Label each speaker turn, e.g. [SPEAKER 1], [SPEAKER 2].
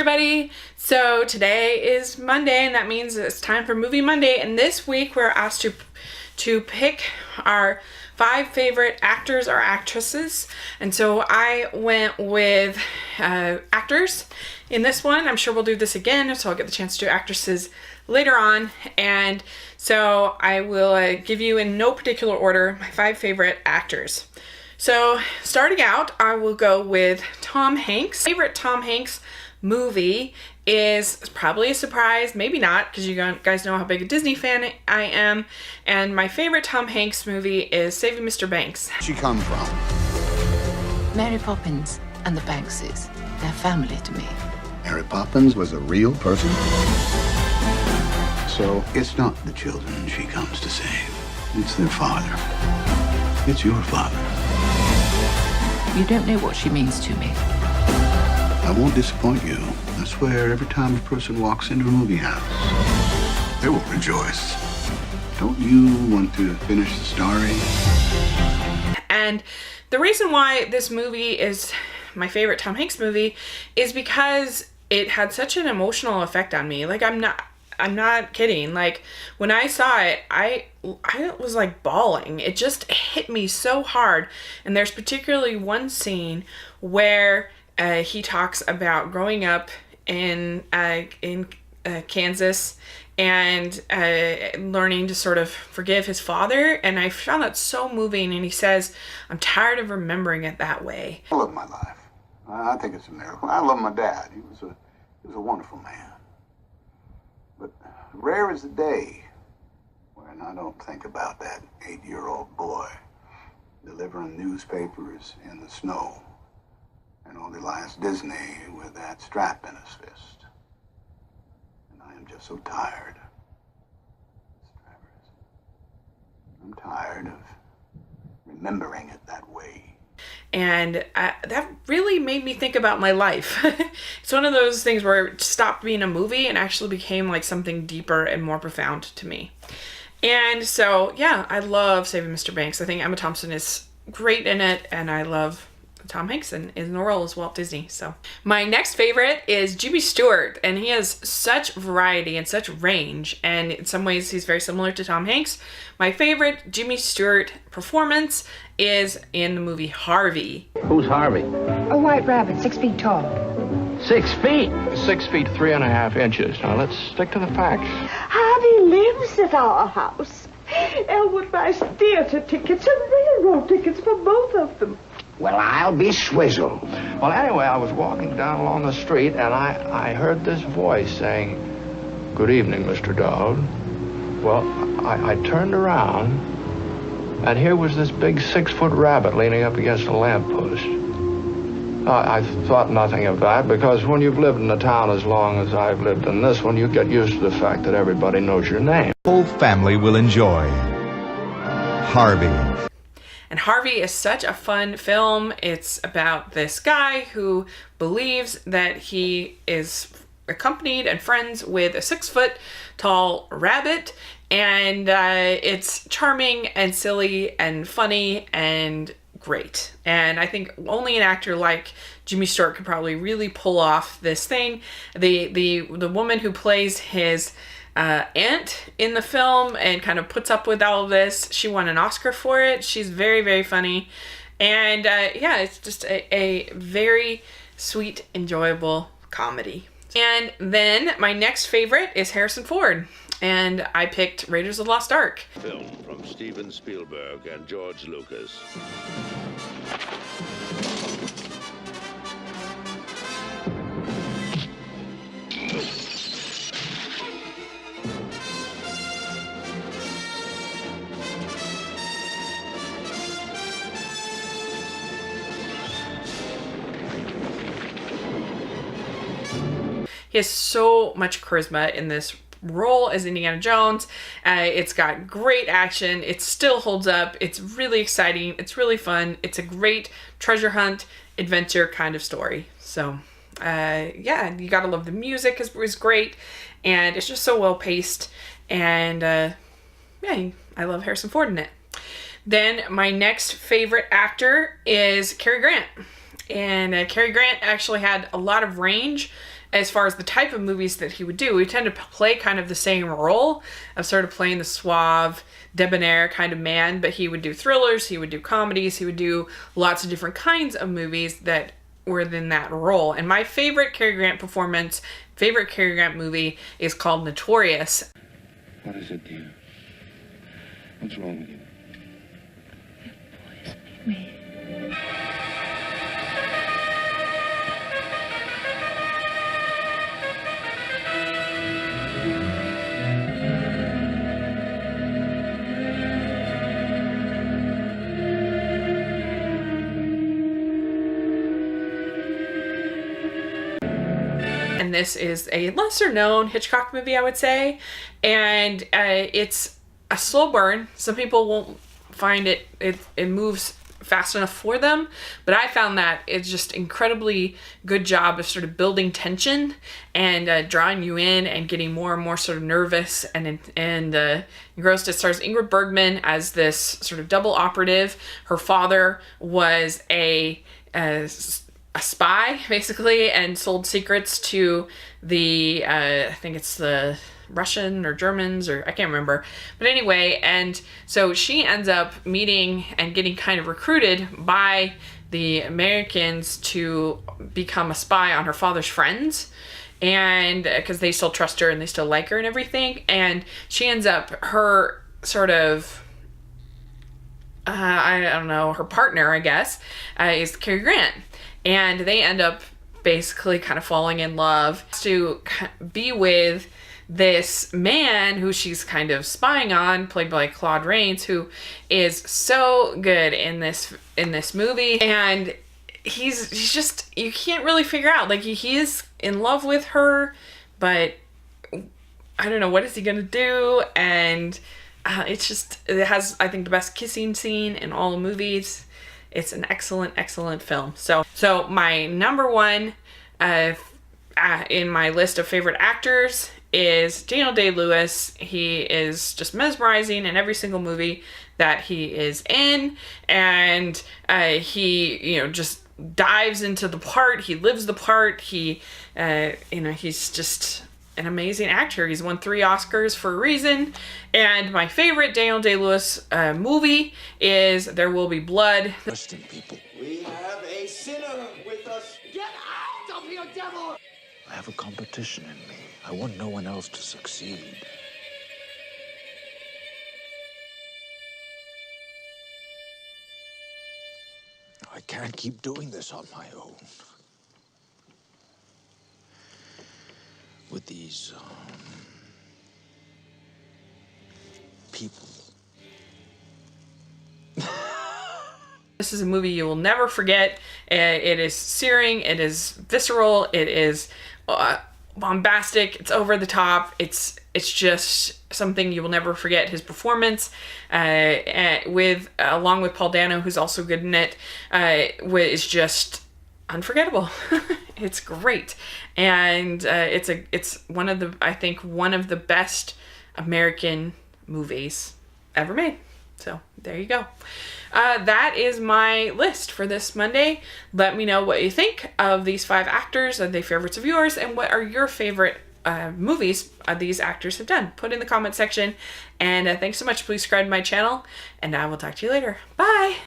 [SPEAKER 1] everybody. So today is Monday, and that means it's time for Movie Monday. And this week we're asked to pick our 5 favorite actors or actresses. And so I went with actors in this one. I'm sure we'll do this again, so I'll get the chance to do actresses later on. And so I will give you in no particular order my 5 favorite actors. So starting out, I will go with Tom Hanks. Favorite Tom Hanks movie is probably a surprise, maybe not, because you guys know how big a Disney fan I am. And my favorite Tom Hanks movie is Saving Mr. Banks.
[SPEAKER 2] Where'd she come from?
[SPEAKER 3] Mary Poppins and the Bankses. They're family to me.
[SPEAKER 2] Mary Poppins was a real person? So it's not the children she comes to save. It's their father. It's your father.
[SPEAKER 3] You don't know what she means to me.
[SPEAKER 2] I won't disappoint you. I swear, every time a person walks into a movie house, they will rejoice. Don't you want to finish the story?
[SPEAKER 1] And the reason why this movie is my favorite Tom Hanks movie is because it had such an emotional effect on me. Like, I'm not kidding. Like, when I saw it, I was like bawling. It just hit me so hard. And there's particularly one scene where he talks about growing up in Kansas and learning to sort of forgive his father. And I found that so moving. And he says, "I'm tired of remembering it that way."
[SPEAKER 2] I love my life. I think it's a miracle. I love my dad. He was a wonderful man. But rare is the day when I don't think about that 8-year-old boy delivering newspapers in the snow and only last Disney with that strap in his fist. And I am just so tired. I'm tired of remembering it that way.
[SPEAKER 1] And that really made me think about my life. It's one of those things where it stopped being a movie and actually became like something deeper and more profound to me. And so, yeah, I love Saving Mr. Banks. I think Emma Thompson is great in it, and I love Tom Hanks in the role as Walt Disney. So my next favorite is Jimmy Stewart, and he has such variety and such range, and in some ways he's very similar to Tom Hanks. My favorite Jimmy Stewart performance is in the movie Harvey.
[SPEAKER 4] Who's Harvey?
[SPEAKER 5] A white rabbit, 6 feet tall.
[SPEAKER 4] 6 feet? 6 feet 3.5 inches. Now let's stick to the facts.
[SPEAKER 5] Harvey lives at our house. Elwood buys theater tickets and railroad tickets for both of them.
[SPEAKER 4] Well, I'll be swizzled. Well, anyway, I was walking down along the street, and I heard this voice saying, "Good evening, Mr. Dowd." Well, I turned around, and here was this big 6-foot rabbit leaning up against a lamppost. I thought nothing of that, because when you've lived in a town as long as I've lived in this one, you get used to the fact that everybody knows your name.
[SPEAKER 6] The whole family will enjoy Harvey.
[SPEAKER 1] And Harvey is such a fun film. It's about this guy who believes that he is accompanied and friends with a 6-foot tall rabbit. And it's charming and silly and funny and great. And I think only an actor like Jimmy Stewart could probably really pull off this thing. The woman who plays his aunt in the film and kind of puts up with all of this, she won an Oscar for it. She's very, very funny. And yeah, it's just a very sweet, enjoyable comedy. And then my next favorite is Harrison Ford. And I picked Raiders of the Lost Ark.
[SPEAKER 7] Film from Steven Spielberg and George Lucas.
[SPEAKER 1] He has so much charisma in this role as Indiana Jones. It's got great action. It still holds up. It's really exciting. It's really fun. It's a great treasure hunt, adventure kind of story. So, yeah, you gotta love the music is great. And it's just so well paced. And, yeah, I love Harrison Ford in it. Then my next favorite actor is Cary Grant. And Cary Grant actually had a lot of range as far as the type of movies that he would do, he tend to play kind of the same role of sort of playing the suave, debonair kind of man, but he would do thrillers, he would do comedies, he would do lots of different kinds of movies that were in that role. And my favorite Cary Grant Cary Grant movie is called Notorious.
[SPEAKER 8] What is it, dear? What's wrong with you?
[SPEAKER 3] That boy's me.
[SPEAKER 1] And this is a lesser known Hitchcock movie, I would say. And it's a slow burn. Some people won't find it moves fast enough for them, but I found that it's just incredibly good job of sort of building tension and drawing you in and getting more and more sort of nervous and engrossed. It stars Ingrid Bergman as this sort of double operative. Her father was a spy, basically, and sold secrets to the, I think it's the Russian or Germans, or I can't remember. But anyway, and so she ends up meeting and getting kind of recruited by the Americans to become a spy on her father's friends. And because they still trust her and they still like her and everything. And she ends up, her sort of, I don't know, her partner, I guess, is Cary Grant. And they end up basically kind of falling in love to be with this man who she's kind of spying on, played by Claude Rains, who is so good in this movie. And he's just, you can't really figure out, like, he is in love with her, but I don't know, what is he gonna do? And it has, I think, the best kissing scene in all the movies. It's an excellent, excellent film. So my number one in my list of favorite actors is Daniel Day-Lewis. He is just mesmerizing in every single movie that he is in, and he, just dives into the part. He lives the part. He's just an amazing actor. He's won 3 Oscars for a reason. And my favorite Daniel Day-Lewis movie is There Will Be Blood.
[SPEAKER 8] Trusting people.
[SPEAKER 9] We have a sinner with us. Get out of here, devil!
[SPEAKER 8] I have a competition in me. I want no one else to succeed. I can't keep doing this on my own. With these, people.
[SPEAKER 1] This is a movie you will never forget. It is searing, it is visceral, it is bombastic, it's over the top, it's just something you will never forget. His performance, along with Paul Dano, who's also good in it, is just unforgettable. It's great, and it's one of the best American movies ever made. So there you go. That is my list for this Monday. Let me know what you think of these 5 actors. Are they favorites of yours? And what are your favorite movies these actors have done? Put in the comment section. And thanks so much. Please subscribe to my channel. And I will talk to you later. Bye.